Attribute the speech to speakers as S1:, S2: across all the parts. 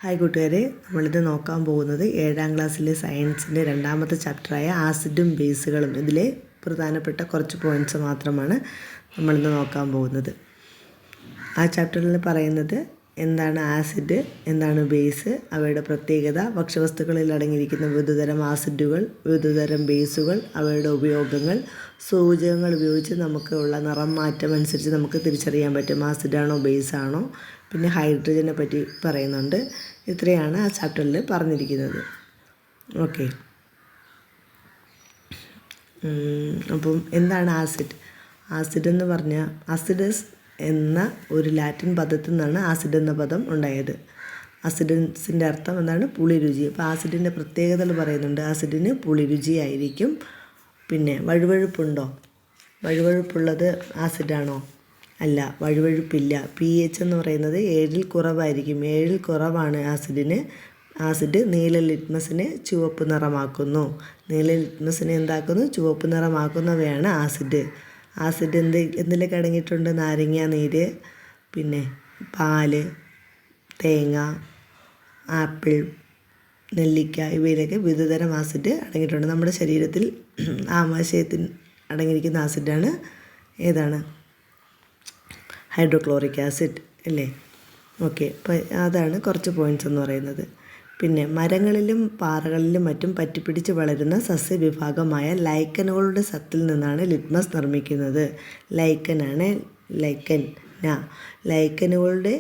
S1: Hi കൂട്ടുകാരെ, നമ്മളിത് നോക്കാൻ പോകുന്നത് 7ാം ക്ലാസ്സിലെ സയൻസിൻ്റെ 2ാമത്തെ ചാപ്റ്ററായ ആസിഡും ബേസുകളും. ഇതിലെ പ്രധാനപ്പെട്ട കുറച്ച് പോയിൻറ്റ്സ് മാത്രമാണ് നമ്മളിന്ന് നോക്കാൻ പോകുന്നത്. ആ ചാപ്റ്ററിൽ പറയുന്നത് എന്താണ് ആസിഡ്, എന്താണ് ബേസ്, അവയുടെ പ്രത്യേകത, ഭക്ഷ്യവസ്തുക്കളിൽ അടങ്ങിയിരിക്കുന്ന വിവിധതരം ആസിഡുകൾ, വിവിധതരം ബേസുകൾ, അവയുടെ ഉപയോഗങ്ങൾ, സൂചകങ്ങൾ ഉപയോഗിച്ച് നമുക്ക് ഉള്ള നിറം മാറ്റം അനുസരിച്ച് നമുക്ക് തിരിച്ചറിയാൻ പറ്റും ആസിഡാണോ ബേസാണോ. പിന്നെ ഹൈഡ്രജനെ പറ്റി പറയുന്നുണ്ട്. ഇത്രയാണ് ആ ചാപ്റ്ററിൽ പറഞ്ഞിരിക്കുന്നത്. ഓക്കെ, അപ്പം എന്താണ് ആസിഡ്? ആസിഡ് എന്ന് പറഞ്ഞാൽ ആസിഡസ് എന്ന ഒരു ലാറ്റിൻ പദത്തിൽ നിന്നാണ് ആസിഡ് എന്ന പദം ഉണ്ടായത്. ആസിഡസിൻ്റെ അർത്ഥം എന്താണ്? പുളിരുചി. അപ്പോൾ ആസിഡിൻ്റെ പ്രത്യേകതകൾ പറയുന്നുണ്ട്. ആസിഡിന് പുളിരുചിയായിരിക്കും. പിന്നെ വഴുവഴുപ്പുണ്ടോ? വഴുവഴുപ്പുള്ളത് ആസിഡാണോ? അല്ല, വഴുവഴുപ്പില്ല. pH എന്ന് പറയുന്നത് 7ൽ കുറവായിരിക്കും. 7ൽ കുറവാണ് ആസിഡിന്. ആസിഡ് നീല ലിറ്റ്മസിനെ ചുവപ്പ് നിറമാക്കുന്നു. നീല ലിറ്റ്മസിനെ എന്താക്കുന്നു? ചുവപ്പ് നിറമാക്കുന്നവയാണ് ആസിഡ്. ആസിഡ് എന്തിലൊക്കെ അടങ്ങിയിട്ടുണ്ട്? നാരങ്ങ നീര്, പിന്നെ പാല്, തേങ്ങ, ആപ്പിൾ, നെല്ലിക്ക, ഇവയിലൊക്കെ വിവിധതരം ആസിഡ് അടങ്ങിയിട്ടുണ്ട്. നമ്മുടെ ശരീരത്തിൽ ആമാശയത്തിന് അടങ്ങിയിരിക്കുന്ന ആസിഡാണ് ഏതാണ്? ഹൈഡ്രോക്ലോറിക് ആസിഡ് അല്ലേ? ഓക്കെ, അപ്പോൾ അതാണ് കുറച്ച് പോയിൻറ്റ്സ് എന്ന് പറയുന്നത്. പിന്നെ മരങ്ങളിലും പാറകളിലും മറ്റും പറ്റിപ്പിടിച്ച് വളരുന്ന സസ്യവിഭാഗമായ ലൈക്കനുകളുടെ സത്തിൽ നിന്നാണ് ലിറ്റ്മസ് നിർമ്മിക്കുന്നത്. ലൈക്കനാണ്, ലൈക്കനുകളുടെ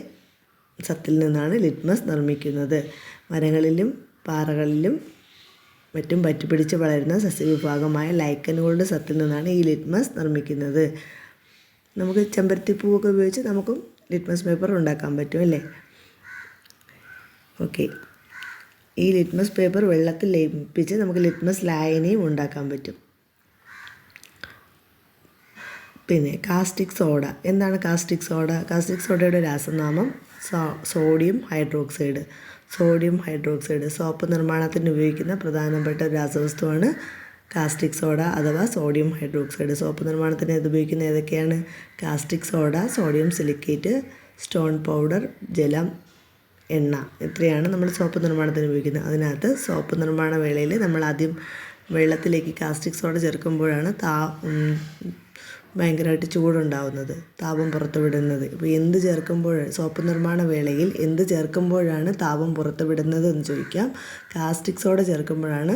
S1: സത്തിൽ നിന്നാണ് ലിറ്റ്മസ് നിർമ്മിക്കുന്നത്. മരങ്ങളിലും പാറകളിലും മറ്റും പറ്റിപ്പിടിച്ച് വളരുന്ന സസ്യവിഭാഗമായ ലൈക്കനുകളുടെ സത്തിൽ നിന്നാണ് ഈ ലിറ്റ്മസ് നിർമ്മിക്കുന്നത്. നമുക്ക് ചെമ്പരത്തിപ്പൂവൊക്കെ ഉപയോഗിച്ച് നമുക്കും ലിറ്റ്മസ് പേപ്പർ ഉണ്ടാക്കാൻ പറ്റും അല്ലേ? ഓക്കെ, ഈ ലിറ്റ്മസ് പേപ്പർ വെള്ളത്തിൽ ലയിപ്പിച്ച് നമുക്ക് ലിറ്റ്മസ് ലായനിയും ഉണ്ടാക്കാൻ പറ്റും. പിന്നെ കാസ്റ്റിക് സോഡ. എന്താണ് കാസ്റ്റിക് സോഡ? കാസ്റ്റിക് സോഡയുടെ രാസനാമം സോഡിയം ഹൈഡ്രോക്സൈഡ്. സോപ്പ് നിർമ്മാണത്തിന് ഉപയോഗിക്കുന്ന പ്രധാനപ്പെട്ട രാസവസ്തുവാണ് കാസ്റ്റിക് സോഡ അഥവാ സോഡിയം ഹൈഡ്രോക്സൈഡ്. സോപ്പ് നിർമ്മാണത്തിന് ഉപയോഗിക്കുന്ന ഏതൊക്കെയാണ്? Caustic soda, sodium silicate, stone powder, ജലം, എണ്ണ. ഇത്രയാണ് നമ്മൾ സോപ്പ് നിർമ്മാണത്തിന് ഉപയോഗിക്കുന്നത്. അതിനകത്ത് സോപ്പ് നിർമ്മാണ വേളയിൽ നമ്മൾ ആദ്യം വെള്ളത്തിലേക്ക് കാസ്റ്റിക് സോഡ ചേർക്കുമ്പോഴാണ് ഭയങ്കരമായിട്ട് ചൂടുണ്ടാവുന്നത്, താപം പുറത്തുവിടുന്നത്. ഇപ്പോൾ സോപ്പ് നിർമ്മാണ വേളയിൽ എന്ത് ചേർക്കുമ്പോഴാണ് താപം പുറത്തുവിടുന്നത് എന്ന് ചോദിക്കാം. കാസ്റ്റിക് സോഡ ചേർക്കുമ്പോഴാണ്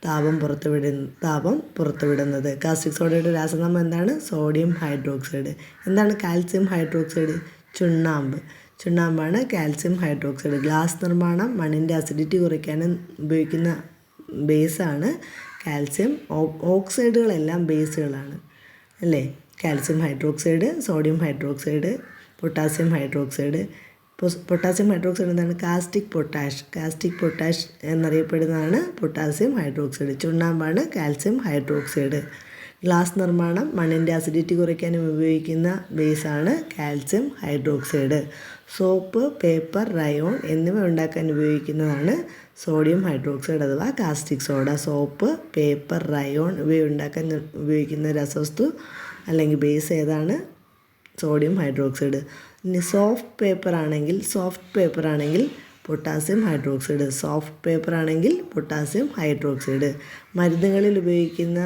S1: താപം പുറത്തുവിടുന്നത്. കാസ്റ്റിക് സോഡയുടെ രാസനാമം എന്താണ്? Sodium hydroxide. എന്താണ് കാൽസ്യം ഹൈഡ്രോക്സൈഡ്? ചുണ്ണാമ്പാണ് കാൽസ്യം ഹൈഡ്രോക്സൈഡ്. ഗ്ലാസ് നിർമ്മാണം, മണ്ണിൻ്റെ അസിഡിറ്റി കുറയ്ക്കാൻ ഉപയോഗിക്കുന്ന ബേസാണ് കാൽസ്യം. ഓക്സൈഡുകളെല്ലാം ബേസുകളാണ് അല്ലേ? Calcium hydroxide, sodium hydroxide, potassium hydroxide. Potassium hydroxide എന്താണ്? കാസ്റ്റിക് പൊട്ടാഷ് എന്നറിയപ്പെടുന്നതാണ് പൊട്ടാസ്യം ഹൈഡ്രോക്സൈഡ്. ചുണ്ണാമ്പാണ് കാൽസ്യം ഹൈഡ്രോക്സൈഡ്. ഗ്ലാസ് നിർമ്മാണം, മണ്ണിൻ്റെ അസിഡിറ്റി കുറയ്ക്കാനും ഉപയോഗിക്കുന്ന ബേസാണ് calcium hydroxide. Soap, paper, rayon എന്നിവ ഉണ്ടാക്കാൻ ഉപയോഗിക്കുന്നതാണ് സോഡിയം ഹൈഡ്രോക്സൈഡ് അഥവാ caustic soda. Soap, paper, rayon ഇവയുണ്ടാക്കാൻ ഉപയോഗിക്കുന്ന രാസവസ്തു അല്ലെങ്കിൽ ബേസ് ഏതാണ്? Sodium hydroxide. ഇനി സോഫ്റ്റ് പേപ്പർ ആണെങ്കിൽ പൊട്ടാസ്യം ഹൈഡ്രോക്സൈഡ്. മരുന്നുകളിൽ ഉപയോഗിക്കുന്ന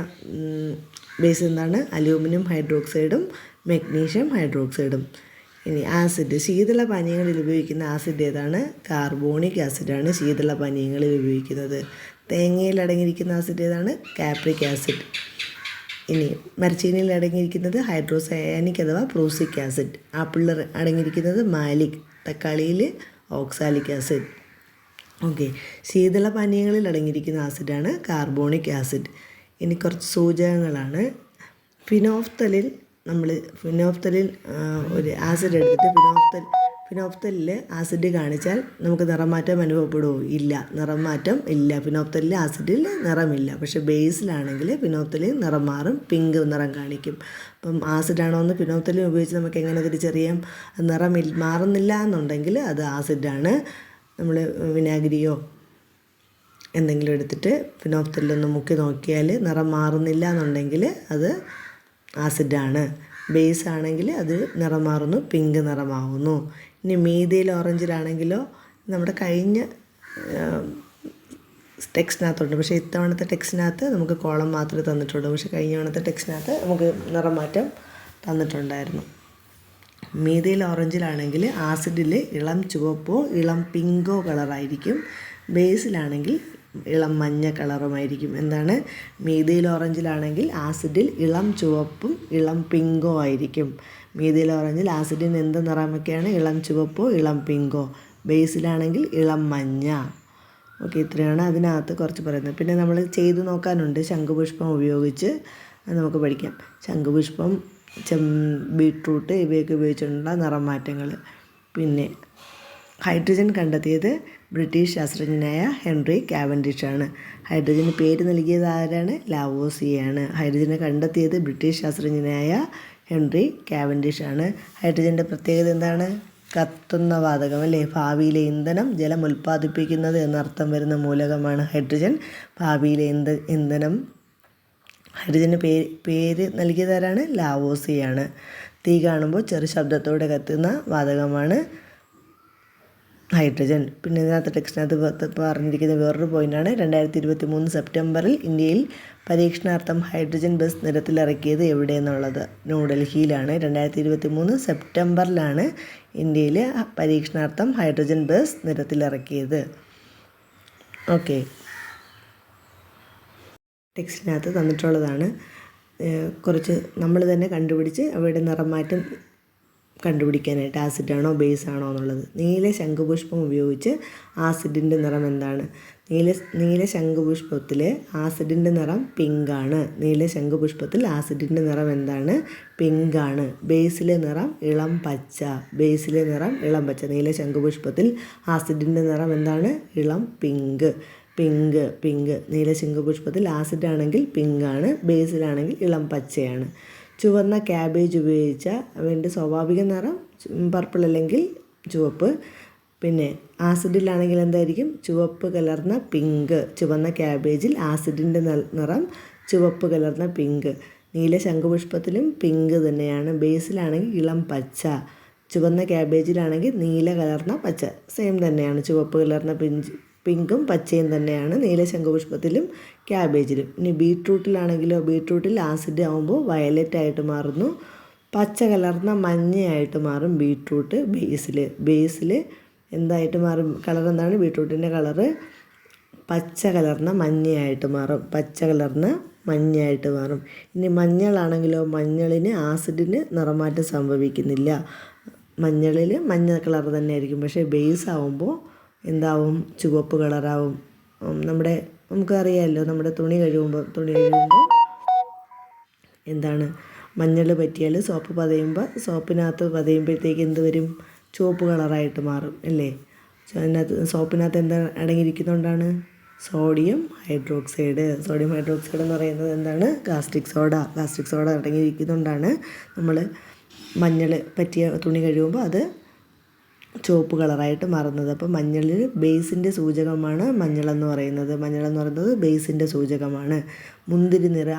S1: ബേസ് എന്താണ്? അലൂമിനിയം ഹൈഡ്രോക്സൈഡും മെഗ്നീഷ്യം ഹൈഡ്രോക്സൈഡും. ഇനി ആസിഡ്. ശീതള പാനീയങ്ങളിൽ ഉപയോഗിക്കുന്ന ആസിഡ് ഏതാണ്? കാർബോണിക് ആസിഡാണ് ശീതള പാനീയങ്ങളിൽ ഉപയോഗിക്കുന്നത്. തേങ്ങയിൽ അടങ്ങിയിരിക്കുന്ന ആസിഡ് ഏതാണ്? Capric acid. ഇനി മരച്ചീനിയിൽ അടങ്ങിയിരിക്കുന്നത് ഹൈഡ്രോസയാനിക് അഥവാ പ്രൂസിക് ആസിഡ്. ആപ്പിളിൽ അടങ്ങിയിരിക്കുന്നത് മാലിക്. തക്കാളിയിൽ ഓക്സാലിക് ആസിഡ്. ഓക്കെ, ശീതള പാനീയങ്ങളിൽ അടങ്ങിയിരിക്കുന്ന ആസിഡാണ് കാർബോണിക് ആസിഡ്. ഇനി കുറച്ച് സൂചകങ്ങളാണ്. ഫിനോഫ്തലിൽ ഒരു ആസിഡ് എടുത്തിട്ട് ഫിനോഫ്തലിൽ ആസിഡ് കാണിച്ചാൽ നമുക്ക് നിറമാറ്റം അനുഭവപ്പെടുമോ? ഇല്ല, നിറമാറ്റം ഇല്ല. ഫിനോഫ്തലിൽ ആസിഡിൽ നിറമില്ല. പക്ഷേ ബേസിലാണെങ്കിൽ ഫിനോഫ്തലിൽ നിറം മാറും, പിങ്ക് നിറം കാണിക്കും. അപ്പം ആസിഡാണോ എന്ന് ഫിനോഫ്തലിൻ ഉപയോഗിച്ച് നമുക്ക് എങ്ങനെ തിരിച്ചറിയാം? നിറം മാറുന്നില്ല എന്നുണ്ടെങ്കിൽ അത് ആസിഡാണ്. നമ്മൾ വിനാഗിരിയോ എന്തെങ്കിലും എടുത്തിട്ട് ഫിനോഫ്തലിലൊന്ന് മുക്കി നോക്കിയാൽ നിറം മാറുന്നില്ല എന്നുണ്ടെങ്കിൽ അത് ആസിഡാണ്. ബേസ് ആണെങ്കിൽ അത് നിറം മാറുന്നു, പിങ്ക് നിറമാവുന്നു. ഇനി മീഥൈൽ ഓറഞ്ചിലാണെങ്കിലോ നമ്മുടെ കഴിഞ്ഞ ടെക്സ്റ്റിനകത്തുണ്ട്, പക്ഷേ ഇത്തവണത്തെ ടെക്സ്റ്റിനകത്ത് നമുക്ക് കോളം മാത്രമേ തന്നിട്ടുള്ളൂ. പക്ഷേ കഴിഞ്ഞ തവണത്തെ ടെക്സ്റ്റിനകത്ത് നമുക്ക് നിറമാറ്റം തന്നിട്ടുണ്ടായിരുന്നു. മീഥൈൽ ഓറഞ്ചിലാണെങ്കിൽ ആസിഡിൽ ഇളം ചുവപ്പോ ഇളം പിങ്കോ കളറായിരിക്കും, ബേസിലാണെങ്കിൽ ഇളം മഞ്ഞ കളറുമായിരിക്കും. എന്താണ്? മീഥൈൽ ഓറഞ്ചിലാണെങ്കിൽ ആസിഡിൽ ഇളം ചുവപ്പും ഇളം പിങ്കോ ആയിരിക്കും. മീഥൈൽ ഓറഞ്ചിൽ ആസിഡിന് എന്ത് നിറമൊക്കെയാണ്? ഇളം ചുവപ്പോ ഇളം പിങ്കോ. ബേസിലാണെങ്കിൽ ഇളം മഞ്ഞ. ഓക്കെ, ഇത്രയാണ് അതിനകത്ത് കുറച്ച് പറയുന്നത്. പിന്നെ നമ്മൾ ചെയ്തു നോക്കാനുണ്ട്. ശംഖുപുഷ്പം ഉപയോഗിച്ച് നമുക്ക് പഠിക്കാം. ശംഖുപുഷ്പം, ബീട്രൂട്ട് ഇവയൊക്കെ ഉപയോഗിച്ചിട്ടുള്ള നിറം മാറ്റങ്ങൾ. പിന്നെ ഹൈഡ്രജൻ കണ്ടെത്തിയത് ബ്രിട്ടീഷ് ശാസ്ത്രജ്ഞനായ ഹെൻറി കാവൻഡിഷാണ്. ഹൈഡ്രജന് പേര് നൽകിയത് ആരാണ്? ലാവോസിയാണ്. ഹൈഡ്രജനെ കണ്ടെത്തിയത് ബ്രിട്ടീഷ് ശാസ്ത്രജ്ഞനായ ഹെൻറി കാവൻഡിഷാണ്. ഹൈഡ്രജൻ്റെ പ്രത്യേകത എന്താണ്? കത്തുന്ന വാതകം അല്ലേ. ഭാവിയിലെ ഇന്ധനം, ജലം ഉൽപ്പാദിപ്പിക്കുന്നത് എന്നർത്ഥം വരുന്ന മൂലകമാണ് ഹൈഡ്രജൻ. ഭാവിയിലെ ഇന്ധനം. ഹൈഡ്രജന് പേര് നൽകിയതാരാണ്? ലാവോസിയാണ്. തീ കാണുമ്പോൾ ചെറു ശബ്ദത്തോടെ കത്തുന്ന വാതകമാണ് ഹൈഡ്രജൻ. പിന്നെ ഇതിനകത്ത് ടെക്സ്റ്റിനകത്ത് പറഞ്ഞിരിക്കുന്ന വേറൊരു പോയിൻ്റാണ് 2023 സെപ്റ്റംബറിൽ ഇന്ത്യയിൽ പരീക്ഷണാർത്ഥം ഹൈഡ്രജൻ ബസ് നിരത്തിലിറക്കിയത് എവിടെയെന്നുള്ളത്. ന്യൂഡൽഹിയിലാണ്. 2023 സെപ്റ്റംബറിലാണ് ഇന്ത്യയിൽ പരീക്ഷണാർത്ഥം ഹൈഡ്രജൻ ബസ് നിരത്തിലിറക്കിയത്. ഓക്കെ, ടെക്സ്റ്റിനകത്ത് തന്നിട്ടുള്ളതാണ്. കുറച്ച് നമ്മൾ തന്നെ കണ്ടുപിടിച്ച് അവയുടെ നിറമാറ്റം കണ്ടുപിടിക്കാനായിട്ട് ആസിഡാണോ ബേസ് ആണോ എന്നുള്ളത്. നീല ശംഖുപുഷ്പം ഉപയോഗിച്ച് ആസിഡിൻ്റെ നിറം എന്താണ്? നീല ശംഖുപുഷ്പത്തിലെ ആസിഡിൻ്റെ നിറം പിങ്കാണ്. നീല ശംഖുപുഷ്പത്തിൽ ആസിഡിൻ്റെ നിറം എന്താണ്? പിങ്കാണ്. ബേസിലെ നിറം ഇളം പച്ച. ബേസിലെ നിറം ഇളം പച്ച. നീല ശംഖുപുഷ്പത്തിൽ ആസിഡിൻ്റെ നിറം എന്താണ്? ഇളം പിങ്ക്. നീല ശംഖുപുഷ്പത്തിൽ ആസിഡാണെങ്കിൽ പിങ്കാണ്, ബേസിലാണെങ്കിൽ ഇളം പച്ചയാണ്. ചുവന്ന ക്യാബേജ് ഉപയോഗിച്ച അവൻ്റെ സ്വാഭാവിക നിറം പർപ്പിൾ അല്ലെങ്കിൽ ചുവപ്പ്. പിന്നെ ആസിഡിലാണെങ്കിൽ എന്തായിരിക്കും? ചുവപ്പ് കലർന്ന പിങ്ക്. ചുവന്ന ക്യാബേജിൽ ആസിഡിൻ്റെ നിറം ചുവപ്പ് കലർന്ന പിങ്ക്. നീല ശംഖുപുഷ്പത്തിലും പിങ്ക് തന്നെയാണ്. ബേസിലാണെങ്കിൽ ഇളം പച്ച. ചുവന്ന ക്യാബേജിലാണെങ്കിൽ നീല കലർന്ന പച്ച. സെയിം തന്നെയാണ്. ചുവപ്പ് കലർന്ന പിങ്കും പച്ചയും തന്നെയാണ് നീല ശംഖുപുഷ്പത്തിലും ക്യാബേജിലും. ഇനി ബീട്രൂട്ടിലാണെങ്കിലോ, ബീട്രൂട്ടിൽ ആസിഡ് ആകുമ്പോൾ വയലറ്റ് ആയിട്ട് മാറുന്നു, പച്ച കലർന്ന മഞ്ഞയായിട്ട് മാറും ബീട്രൂട്ട്. ബേസിൽ എന്തായിട്ട് മാറും? കളർ എന്താണ്? ബീട്രൂട്ടിൻ്റെ കളറ് പച്ച കലർന്ന മഞ്ഞയായിട്ട് മാറും. ഇനി മഞ്ഞളാണെങ്കിലോ, മഞ്ഞളിന് ആസിഡിന് നിറമാറ്റം സംഭവിക്കുന്നില്ല. മഞ്ഞളിൽ മഞ്ഞ കളർ തന്നെ ആയിരിക്കും, പക്ഷേ ബേസ് ആവുമ്പോൾ എന്താവും? ചുവപ്പ് കളറാവും. നമുക്കറിയാമല്ലോ, നമ്മുടെ തുണി കഴുകുമ്പോൾ എന്താണ്? മഞ്ഞൾ പറ്റിയാൽ സോപ്പിനകത്ത് പതയുമ്പോഴത്തേക്ക് എന്ത് വരും? ചുവപ്പ് കളറായിട്ട് മാറും അല്ലേ. സോപ്പിനകത്ത് എന്താ അടങ്ങിയിരിക്കുന്നതുകൊണ്ടാണ്? സോഡിയം ഹൈഡ്രോക്സൈഡ് എന്ന് പറയുന്നത് എന്താണ്? കാസ്റ്റിക് സോഡ അടങ്ങിയിരിക്കുന്നതുകൊണ്ടാണ് നമ്മൾ മഞ്ഞൾ പറ്റിയ തുണി കഴിയുമ്പോൾ അത് ചുവപ്പ് കളറായിട്ട് മാറുന്നത്. അപ്പോൾ മഞ്ഞളിൽ ബേസിൻ്റെ സൂചകമാണ് മഞ്ഞളെന്ന് പറയുന്നത് ബേസിൻ്റെ സൂചകമാണ്.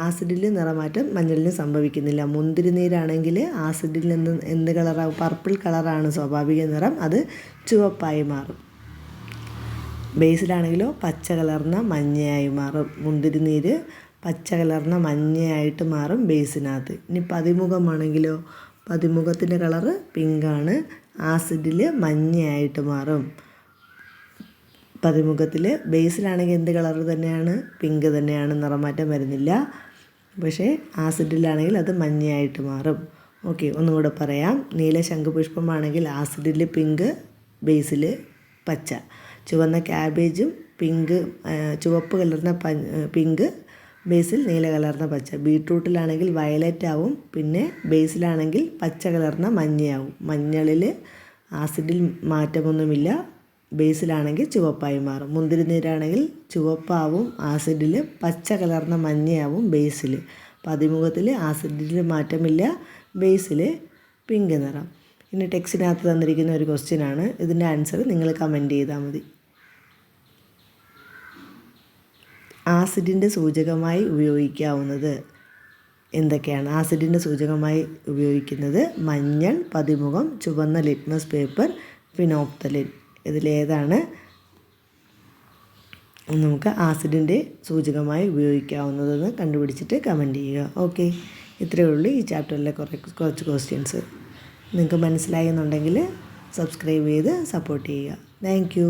S1: ആസിഡിൽ നിറമാറ്റം മഞ്ഞളിന് സംഭവിക്കുന്നില്ല. മുന്തിരി നീരാണെങ്കിൽ ആസിഡിൽ നിന്ന് എന്ത് കളറാവും? പർപ്പിൾ കളറാണ് സ്വാഭാവിക നിറം, അത് ചുവപ്പായി മാറും. ബേസിലാണെങ്കിലോ പച്ച കലർന്ന മഞ്ഞയായി മാറും. മുന്തിരി നീര് പച്ച കലർന്ന മഞ്ഞയായിട്ട് മാറും ബേസിനകത്ത്. ഇനി പതിമുഖമാണെങ്കിലോ, പതിമുഖത്തിൻ്റെ കളറ് പിങ്കാണ്, ആസിഡിൽ മഞ്ഞയായിട്ട് മാറും. പതിമുഖത്തിൽ ബേസിലാണെങ്കിൽ എന്ത് കളർ തന്നെയാണ്? പിങ്ക് തന്നെയാണ്, നിറമാറ്റം വരുന്നില്ല. പക്ഷേ ആസിഡിലാണെങ്കിൽ അത് മഞ്ഞയായിട്ട് മാറും. ഓക്കെ, ഒന്നുകൂടെ പറയാം. നീല ശംഖുപുഷ്പമാണെങ്കിൽ ആസിഡിൽ പിങ്ക്, ബേസിൽ പച്ച. ചുവന്ന ക്യാബേജും ചുവപ്പ് കലർന്ന പിങ്ക്, ബേസിൽ നീല കലർന്ന പച്ച. ബീട്രൂട്ടിലാണെങ്കിൽ വയലറ്റ് ആവും, പിന്നെ ബേസിലാണെങ്കിൽ പച്ച കലർന്ന മഞ്ഞയാവും. മഞ്ഞളിൽ ആസിഡിൽ മാറ്റമൊന്നുമില്ല, ബേസിലാണെങ്കിൽ ചുവപ്പായി മാറും. മുന്തിരി നീരാണെങ്കിൽ ചുവപ്പാവും, ആസിഡിൽ പച്ച കലർന്ന മഞ്ഞയാവും ബേസിൽ. പതിമുഖത്തിൽ ആസിഡിൽ മാറ്റമില്ല, ബേസിൽ പിങ്ക് നിറം. ഇനി ടെക്സ്റ്റിനകത്ത് തന്നിരിക്കുന്ന ഒരു ക്വസ്റ്റ്യനാണ്. ഇതിൻ്റെ ആൻസർ നിങ്ങൾ കമൻറ്റ് ചെയ്താൽ മതി. ആസിഡിൻ്റെ സൂചകമായി ഉപയോഗിക്കാവുന്നത് എന്തൊക്കെയാണ്? ആസിഡിൻ്റെ സൂചകമായി ഉപയോഗിക്കുന്നത് മഞ്ഞൾ, പതിമുഖം, ചുവന്ന ലിറ്റ്മസ് പേപ്പർ, ഫിനോപ്തലിൻ. ഇതിലേതാണ് നമുക്ക് ആസിഡിൻ്റെ സൂചകമായി ഉപയോഗിക്കാവുന്നതെന്ന് കണ്ടുപിടിച്ചിട്ട് കമൻറ്റ് ചെയ്യുക. ഓക്കെ, ഇത്രയേ ഉള്ളൂ ഈ ചാപ്റ്ററിലെ കുറച്ച് ക്വസ്റ്റ്യൻസ്. നിങ്ങൾക്ക് മനസ്സിലായി എന്നുണ്ടെങ്കിൽ സബ്സ്ക്രൈബ് ചെയ്ത് സപ്പോർട്ട് ചെയ്യുക. Thank you.